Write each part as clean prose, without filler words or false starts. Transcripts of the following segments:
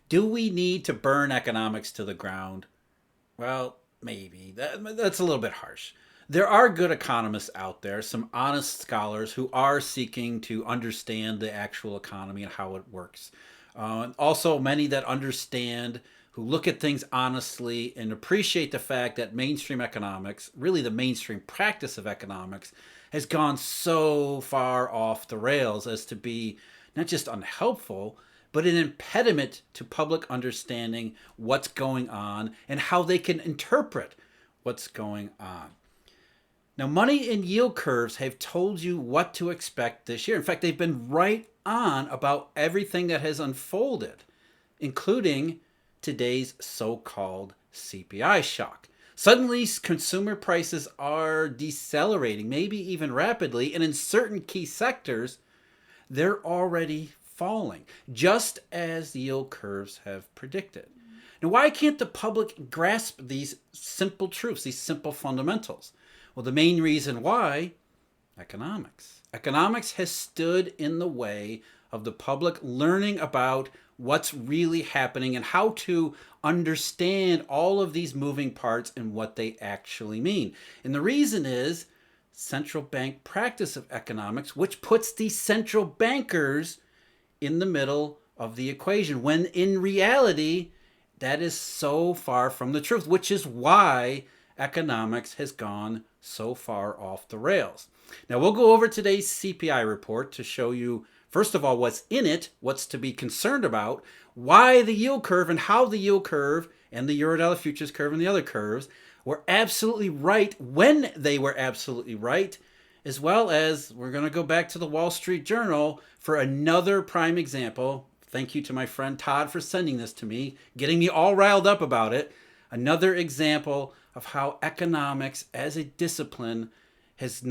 Do we need to burn economics to the ground? Well, maybe. That's a little bit harsh. There are good economists out there, some honest scholars who are seeking to understand the actual economy and how it works. Also, many that understand, who look at things honestly and appreciate the fact that mainstream economics, really the mainstream practice of economics, has gone so far off the rails as to be not just unhelpful, but an impediment to public understanding what's going on and how they can interpret what's going on. Now, money and yield curves have told you what to expect this year. In fact, they've been right on about everything that has unfolded, including today's so called CPI shock. Suddenly, consumer prices are decelerating, maybe even rapidly, and in certain key sectors, they're already falling, just as the yield curves have predicted. Now, why can't the public grasp these simple truths, these simple fundamentals? Well, the main reason why, economics. Economics has stood in the way of the public learning about what's really happening and how to understand all of these moving parts and what they actually mean. And the reason is central bank practice of economics, which puts the central bankers in the middle of the equation, when in reality, that is so far from the truth, which is why economics has gone so far off the rails. Now, we'll go over today's CPI report to show you, first of all, what's in it, what's to be concerned about, why the yield curve and how the yield curve and the Eurodollar futures curve and the other curves were absolutely right when they were absolutely right, as well as we're going to go back to the Wall Street Journal for another prime example. Thank you to my friend Todd for sending this to me, getting me all riled up about it. Another example of how economics as a discipline has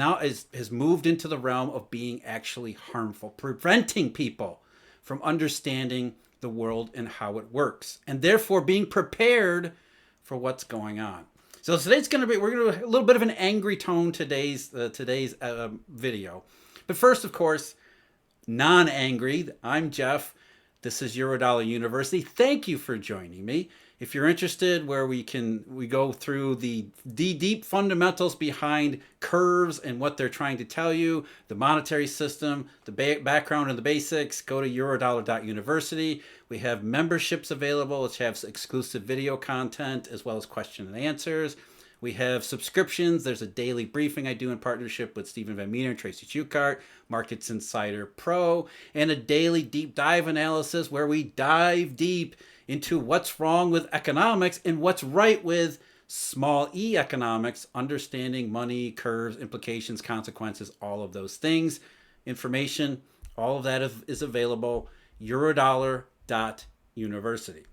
moved into the realm of being actually harmful, preventing people from understanding the world and how it works, and therefore being prepared for what's going on. So today's going to be, we're going to a little bit of an angry tone today's video. But first, of course, non-angry. I'm Jeff. This is Eurodollar University. Thank you for joining me. If you're interested, where we go through the deep fundamentals behind curves and what they're trying to tell you, the monetary system, the background and the basics, go to eurodollar.university. We have memberships available, which have exclusive video content as well as question and answers. We have subscriptions. There's a daily briefing I do in partnership with Stephen Van Meter and Tracy Chukart, Markets Insider Pro, and a daily deep dive analysis where we dive deep into what's wrong with economics and what's right with small e economics, understanding money, curves, implications, consequences, all of those things. Information, all of that is available, eurodollar.university.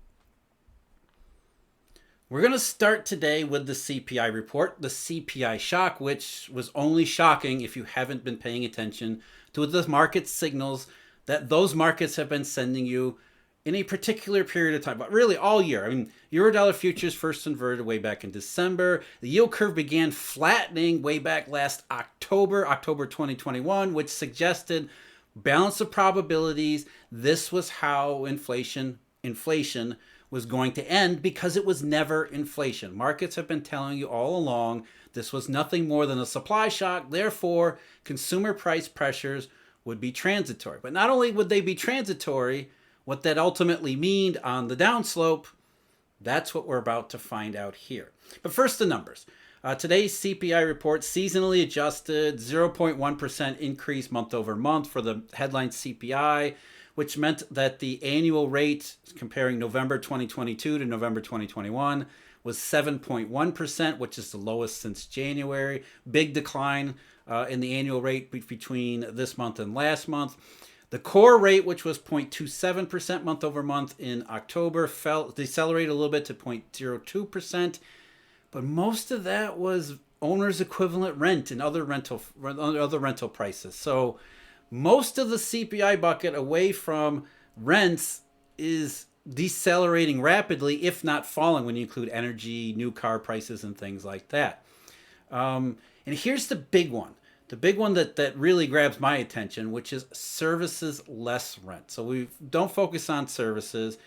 We're going to start today with the CPI report, the CPI shock, which was only shocking if you haven't been paying attention to the market signals that those markets have been sending you in a particular period of time, but really all year. I mean, Eurodollar futures first inverted way back in December. The yield curve began flattening way back last October 2021, which suggested balance of probabilities. This was how inflation was going to end, because it was never inflation. Markets have been telling you all along this was nothing more than a supply shock. Therefore, consumer price pressures would be transitory. But not only would they be transitory, what that ultimately mean on the downslope, that's what we're about to find out here. But first, the numbers. Today's CPI report, seasonally adjusted, 0.1% increase month over month for the headline CPI, which meant that the annual rate comparing November 2022 to November 2021 was 7.1%, which is the lowest since January. Big decline in the annual rate between this month and last month. The core rate, which was 0.27% month over month in October, decelerated a little bit to 0.02%, but most of that was owner's equivalent rent and other rental prices. So most of the CPI bucket away from rents is decelerating rapidly, if not falling, when you include energy, new car prices, and things like that. And here's the big one. The big one that really grabs my attention, which is services less rent. So we don't focus on services.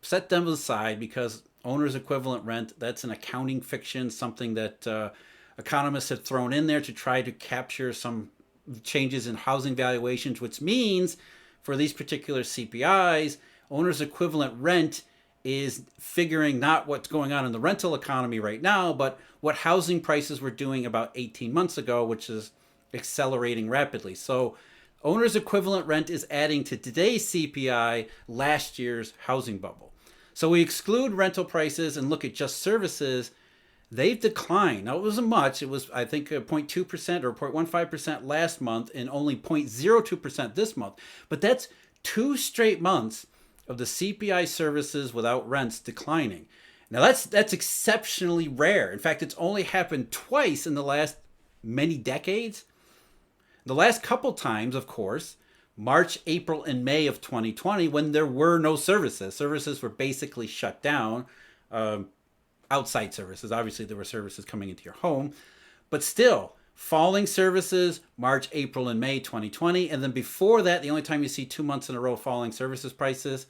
set them aside because owner's equivalent rent, that's an accounting fiction, something that economists have thrown in there to try to capture some changes in housing valuations, which means for these particular CPIs, owner's equivalent rent is figuring not what's going on in the rental economy right now, but what housing prices were doing about 18 months ago, which is accelerating rapidly. So owner's equivalent rent is adding to today's CPI last year's housing bubble. So we exclude rental prices and look at just services. They've declined. Now, it wasn't much. It was, I think, 0.2% or 0.15% last month and only 0.02% this month. But that's 2 straight months of the CPI services without rents declining. Now, that's exceptionally rare. In fact, it's only happened twice in the last many decades. The last couple times, of course, March, April, and May of 2020, when there were no services. Services were basically shut down. Outside services. Obviously, there were services coming into your home. But still, falling services, March, April, and May 2020. And then before that, the only time you see 2 months in a row falling services prices,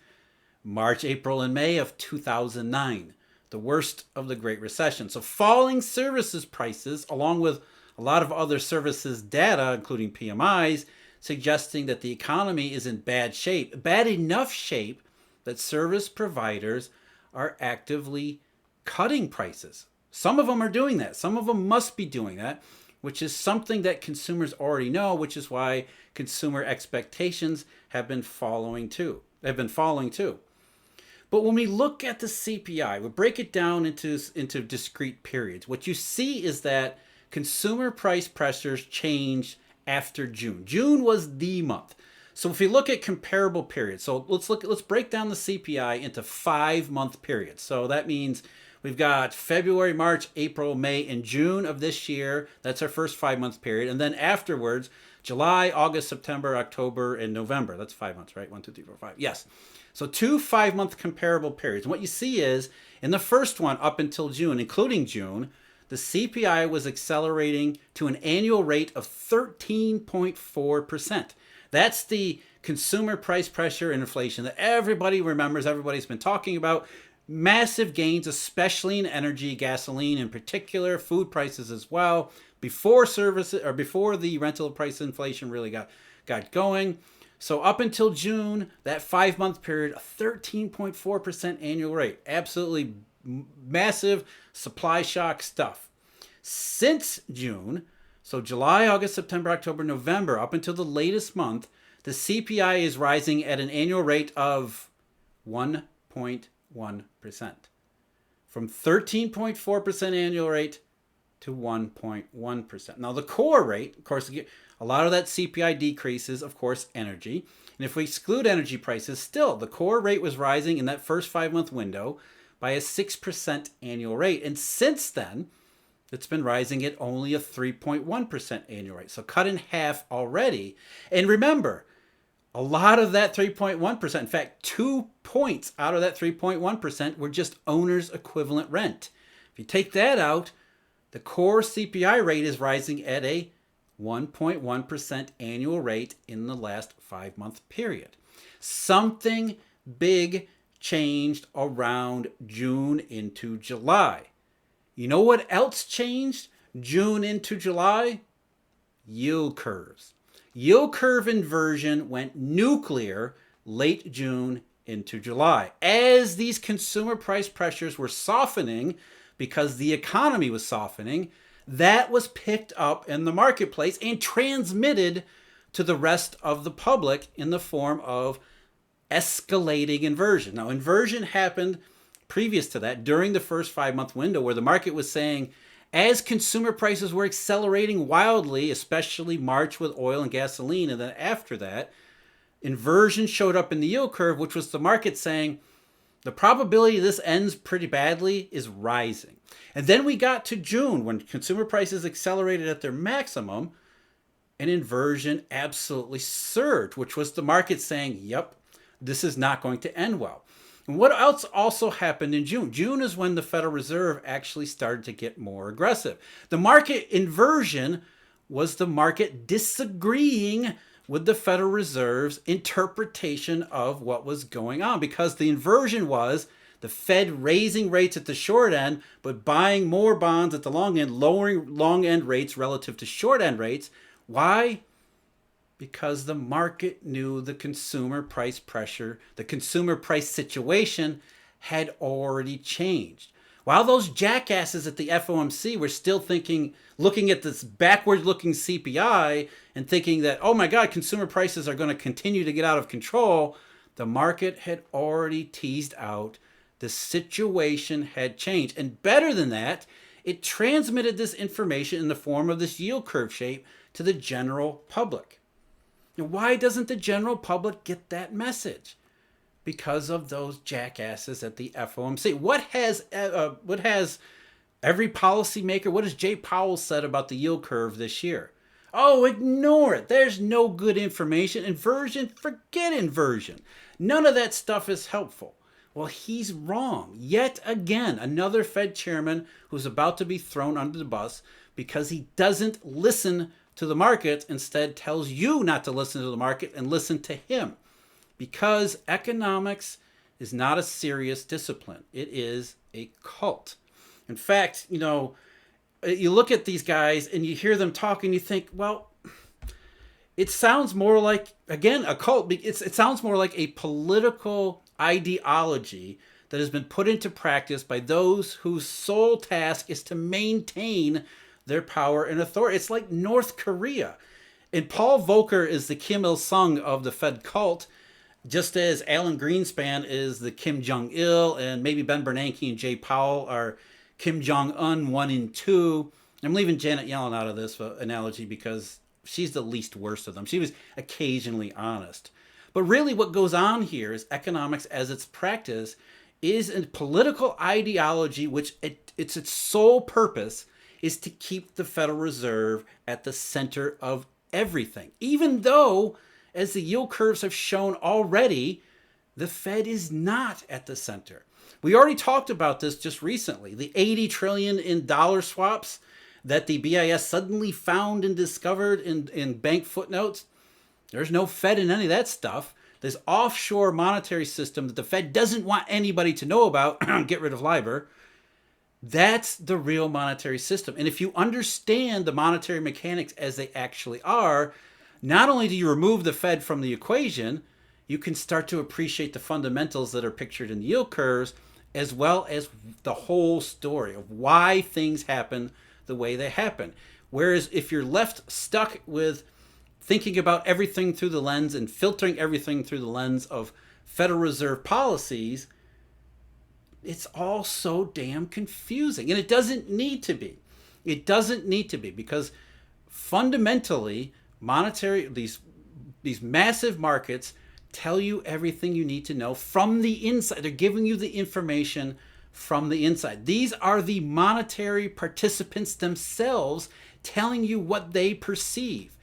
March, April, and May of 2009, the worst of the Great Recession. So falling services prices, along with a lot of other services data, including PMIs, suggesting that the economy is in bad shape, bad enough shape that service providers are actively cutting prices. Some of them are doing that. Some of them must be doing that, which is something that consumers already know, which is why consumer expectations have been falling too. But when we look at the CPI, we break it down into discrete periods. What you see is that consumer price pressures changed after June. June was the month. So if you look at comparable periods, so let's break down the CPI into 5-month periods. So that means we've got February, March, April, May, and June of this year. That's our first 5-month period. And then afterwards, July, August, September, October, and November. That's 5 months, right? 1, 2, 3, 4, 5. Yes. So 2 5-month comparable periods. And what you see is in the first one up until June, including June, the CPI was accelerating to an annual rate of 13.4%. That's the consumer price pressure and inflation that everybody remembers, everybody's been talking about. Massive gains, especially in energy, gasoline in particular, food prices as well, before services or before the rental price inflation really got going. So up until June, that 5-month period, a 13.4% annual rate. Absolutely massive supply shock stuff. Since June, so July, August, September, October, November, up until the latest month, the CPI is rising at an annual rate of 1.1%. From 13.4% annual rate to 1.1%. Now the core rate, of course, a lot of that CPI decrease is, of course, energy. And if we exclude energy prices, still the core rate was rising in that first 5-month window by a 6% annual rate. And since then, it's been rising at only a 3.1% annual rate. So cut in half already. And remember, a lot of that 3.1%, in fact, 2 points out of that 3.1% were just owner's equivalent rent. If you take that out, the core CPI rate is rising at a 1.1% annual rate in the last 5-month period. Something big changed around June into July. You know what else changed June into July? Yield curves. Yield curve inversion went nuclear late June into July. As these consumer price pressures were softening because the economy was softening, that was picked up in the marketplace and transmitted to the rest of the public in the form of escalating inversion. Now, inversion happened previous to that during the first 5-month window where the market was saying, as consumer prices were accelerating wildly, especially March with oil and gasoline, and then after that, inversion showed up in the yield curve, which was the market saying, the probability this ends pretty badly is rising. And then we got to June when consumer prices accelerated at their maximum, and inversion absolutely surged, which was the market saying, yep, this is not going to end well. And what else also happened in June? June is when the Federal Reserve actually started to get more aggressive. The market inversion was the market disagreeing with the Federal Reserve's interpretation of what was going on, because the inversion was the Fed raising rates at the short end, but buying more bonds at the long end, lowering long end rates relative to short end rates. Why? Because the market knew the consumer price pressure, the consumer price situation had already changed. While those jackasses at the FOMC were still thinking, looking at this backward looking CPI and thinking that, oh my God, consumer prices are going to continue to get out of control, the market had already teased out the situation had changed. And better than that, it transmitted this information in the form of this yield curve shape to the general public. Now, why doesn't the general public get that message? Because of those jackasses at the FOMC. What has every policymaker, what has Jay Powell said about the yield curve this year? Oh, ignore it. There's no good information. Inversion, forget inversion. None of that stuff is helpful. Well, he's wrong. Yet again, another Fed chairman who's about to be thrown under the bus because he doesn't listen to the market, instead tells you not to listen to the market and listen to him. Because economics is not a serious discipline. It is a cult. In fact, you look at these guys and you hear them talk and you think, well, it sounds more like, again, a cult. It sounds more like a political ideology that has been put into practice by those whose sole task is to maintain their power and authority. It's like North Korea. And Paul Volcker is the Kim Il-sung of the Fed cult, just as Alan Greenspan is the Kim Jong-il, and maybe Ben Bernanke and Jay Powell are Kim Jong-un 1 and 2. I'm leaving Janet Yellen out of this analogy because she's the least worst of them. She was occasionally honest. But really what goes on here is economics as it's practice is a political ideology which its sole purpose is to keep the Federal Reserve at the center of everything. Even though, as the yield curves have shown already, the Fed is not at the center. We already talked about this just recently. The $80 trillion in dollar swaps that the BIS suddenly found and discovered in bank footnotes. There's no Fed in any of that stuff. This offshore monetary system that the Fed doesn't want anybody to know about, get rid of LIBOR, that's the real monetary system. And if you understand the monetary mechanics as they actually are, not only do you remove the Fed from the equation, you can start to appreciate the fundamentals that are pictured in the yield curves, as well as the whole story of why things happen the way they happen. Whereas if you're left stuck with thinking about everything through the lens and filtering everything through the lens of Federal Reserve policies, it's all so damn confusing. And it doesn't need to be. It doesn't need to be, because fundamentally, these massive markets tell you everything you need to know from the inside. They're giving you the information from the inside. These are the monetary participants themselves telling you what they perceive.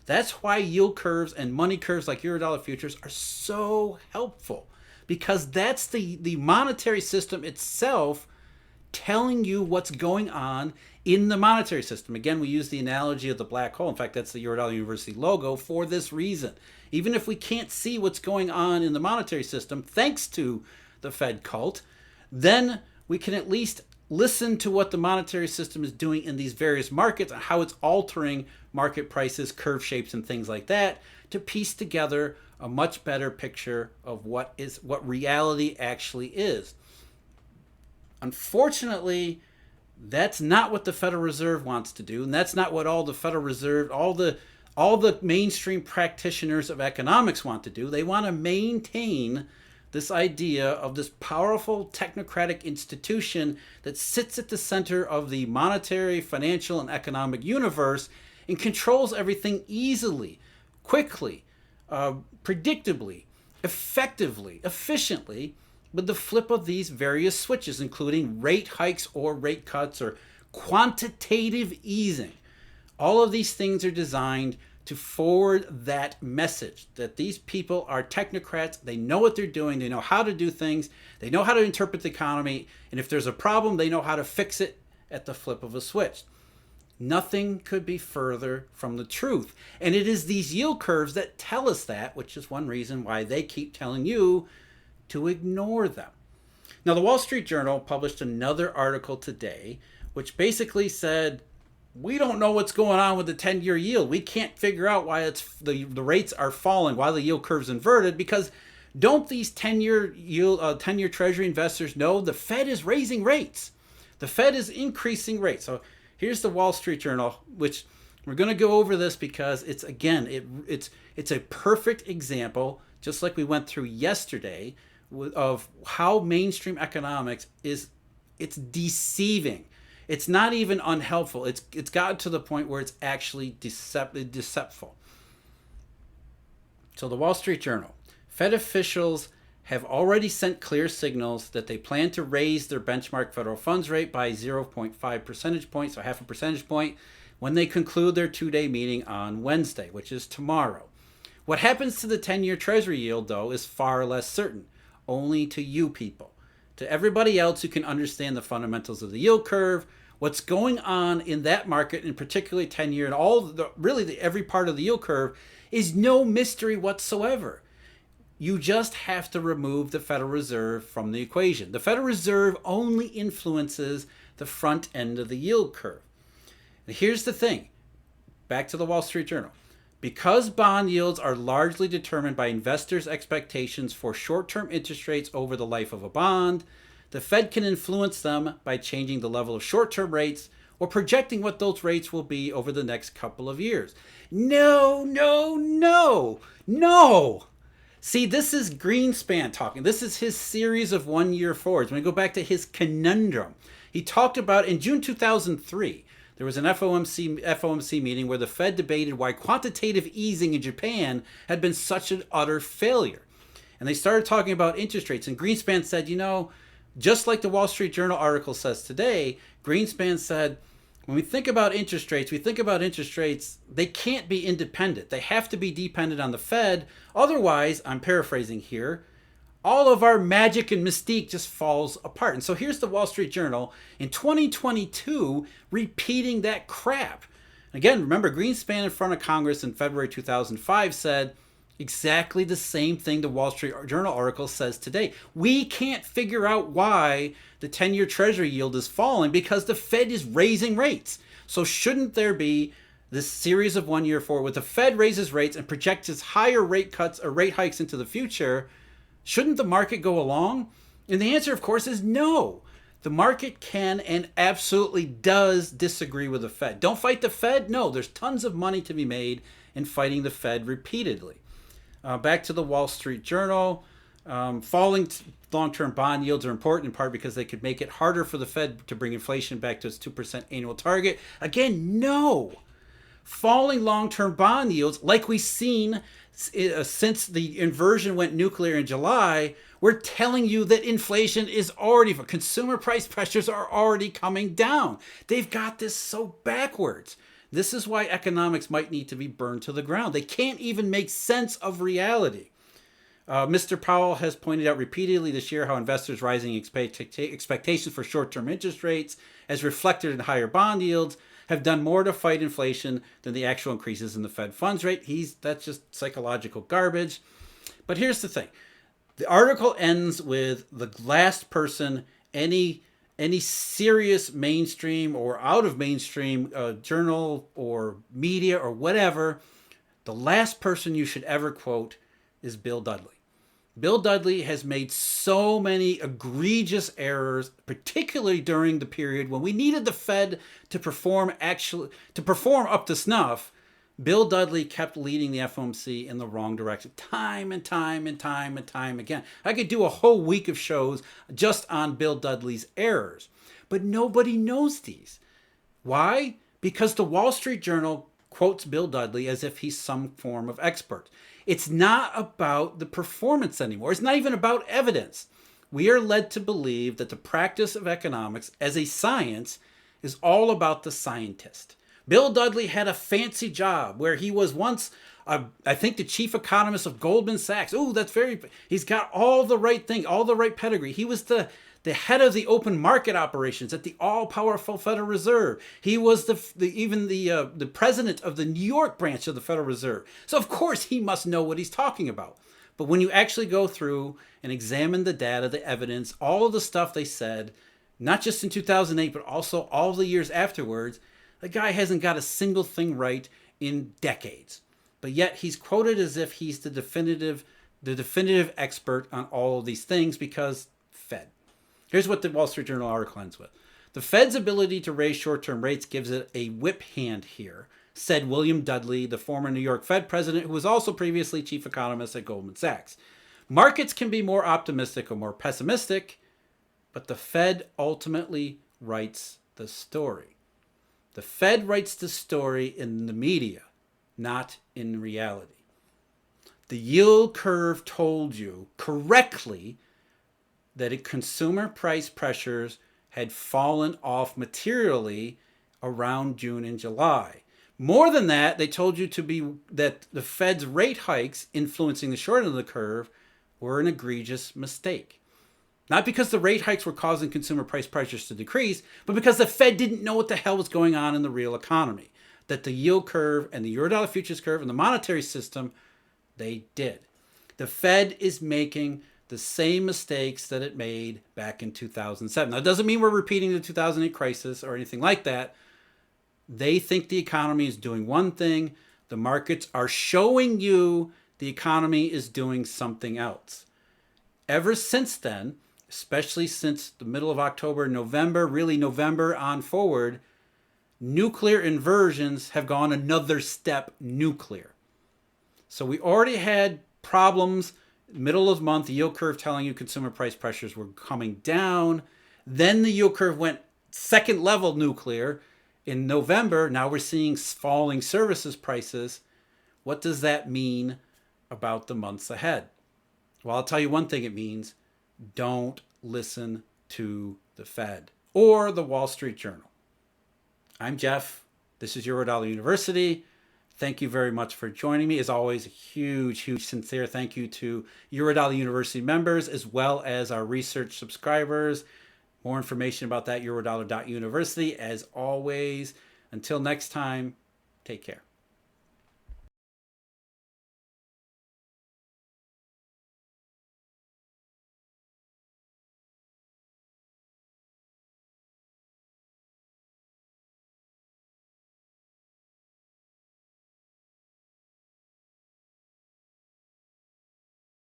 That's why yield curves and money curves like Eurodollar futures are so helpful, because that's the monetary system itself telling you what's going on in the monetary system. Again, we use the analogy of the black hole. In fact, that's the Eurodollar University logo for this reason. Even if we can't see what's going on in the monetary system, thanks to the Fed cult, then we can at least listen to what the monetary system is doing in these various markets and how it's altering market prices, curve shapes, and things like that to piece together a much better picture of what reality actually is. Unfortunately, that's not what the Federal Reserve wants to do, and that's not what all the Federal Reserve, all the mainstream practitioners of economics want to do. They want to maintain this idea of this powerful technocratic institution that sits at the center of the monetary, financial, and economic universe and controls everything easily, quickly, predictably, effectively, efficiently, with the flip of these various switches, including rate hikes or rate cuts or quantitative easing. All of these things are designed to forward that message that these people are technocrats. They know what they're doing. They know how to do things. They know how to interpret the economy. And if there's a problem, they know how to fix it at the flip of a switch. Nothing could be further from the truth. And it is these yield curves that tell us that, which is one reason why they keep telling you to ignore them. Now, the Wall Street Journal published another article today, which basically said, we don't know what's going on with the 10-year yield. We can't figure out why the rates are falling, why the yield curve's inverted, because don't these 10-year Treasury investors know the Fed is raising rates? The Fed is increasing rates. So here's the Wall Street Journal, which we're going to go over this because it's a perfect example, just like we went through yesterday, of how mainstream economics it's deceiving. It's not even unhelpful. It's gotten to the point where it's actually deceptive. So the Wall Street Journal, Fed officials have already sent clear signals that they plan to raise their benchmark federal funds rate by 0.5 percentage points, so half a percentage point, when they conclude their two-day meeting on Wednesday, which is tomorrow. What happens to the 10-year Treasury yield, though, is far less certain, only to you people. To everybody else who can understand the fundamentals of the yield curve, what's going on in that market, and particularly 10-year and every part of the yield curve, is no mystery whatsoever. You just have to remove the Federal Reserve from the equation. The Federal Reserve only influences the front end of the yield curve. And here's the thing, back to the Wall Street Journal. Because bond yields are largely determined by investors' expectations for short-term interest rates over the life of a bond, the Fed can influence them by changing the level of short-term rates or projecting what those rates will be over the next couple of years. No, no, no, no. See, this is Greenspan talking. This is his series of one-year forwards. When we go back to his conundrum, he talked about in June 2003, there was an FOMC meeting where the Fed debated why quantitative easing in Japan had been such an utter failure. And they started talking about interest rates. And Greenspan said, just like the Wall Street Journal article says today, Greenspan said, when we think about interest rates, they can't be independent. They have to be dependent on the Fed. Otherwise, I'm paraphrasing here, all of our magic and mystique just falls apart. And so here's the Wall Street Journal in 2022 repeating that crap. Again, remember, Greenspan in front of Congress in February 2005 said exactly the same thing the Wall Street Journal article says today. We can't figure out why the 10-year Treasury yield is falling because the Fed is raising rates. So shouldn't there be this series of one-year forward where the Fed raises rates and projects higher rate cuts or rate hikes into the future? Shouldn't the market go along? And the answer, of course, is no. The market can and absolutely does disagree with the Fed. Don't fight the Fed? No, there's tons of money to be made in fighting the Fed repeatedly. Back to the Wall Street Journal. Falling long-term bond yields are important in part because they could make it harder for the Fed to bring inflation back to its 2% annual target. Again, no. Falling long-term bond yields, like we've seen since the inversion went nuclear in July, we're telling you that inflation is already, consumer price pressures are already coming down. They've got this so backwards. This is why economics might need to be burned to the ground. They can't even make sense of reality. Mr. Powell has pointed out repeatedly this year how investors' rising expectations for short-term interest rates, as reflected in higher bond yields, have done more to fight inflation than the actual increases in the Fed funds rate. That's just psychological garbage. But here's the thing. The article ends with the last person any serious mainstream or out of mainstream journal or media or whatever, the last person you should ever quote is Bill Dudley. Bill Dudley has made so many egregious errors, particularly during the period when we needed the Fed to perform up to snuff. Bill Dudley kept leading the FOMC in the wrong direction time and time again. I could do a whole week of shows just on Bill Dudley's errors, but nobody knows these. Why? Because the Wall Street Journal quotes Bill Dudley as if he's some form of expert. It's not about the performance anymore. It's not even about evidence. We are led to believe that the practice of economics as a science is all about the scientist. Bill Dudley had a fancy job where he was once I think the chief economist of Goldman Sachs. Oh, that's very. He's got all the right thing, all the right pedigree. He was the head of the open market operations at the all-powerful Federal Reserve. He was the president of the New York branch of the Federal Reserve. So of course he must know what he's talking about. But when you actually go through and examine the data, the evidence, all of the stuff they said, not just in 2008, but also all the years afterwards, the guy hasn't got a single thing right in decades. But yet he's quoted as if he's the definitive expert on all of these things because Fed. Here's what the Wall Street Journal article ends with. The Fed's ability to raise short-term rates gives it a whip hand here, said William Dudley, the former New York Fed president, who was also previously chief economist at Goldman Sachs. Markets can be more optimistic or more pessimistic, but the Fed ultimately writes the story. The Fed writes the story in the media, not in reality. The yield curve told you correctly that consumer price pressures had fallen off materially around June and July. More than that, they told you that the Fed's rate hikes influencing the short end of the curve were an egregious mistake. Not because the rate hikes were causing consumer price pressures to decrease, but because the Fed didn't know what the hell was going on in the real economy. That the yield curve and the Eurodollar futures curve and the monetary system, they did. The Fed is making the same mistakes that it made back in 2007. Now, it doesn't mean we're repeating the 2008 crisis or anything like that. They think the economy is doing one thing. The markets are showing you the economy is doing something else. Ever since then, especially since the middle of October, November, really November on forward, nuclear inversions have gone another step nuclear. So we already had problems middle of the month, the yield curve telling you consumer price pressures were coming down. Then the yield curve went second level nuclear in November. Now we're seeing falling services prices. What does that mean about the months ahead? Well, I'll tell you one thing it means. Don't listen to the Fed or the Wall Street Journal. I'm Jeff. This is Eurodollar University. Thank you very much for joining me. As always, a huge, sincere thank you to Eurodollar University members as well as our research subscribers. More information about that, eurodollar.university. As always, until next time, take care.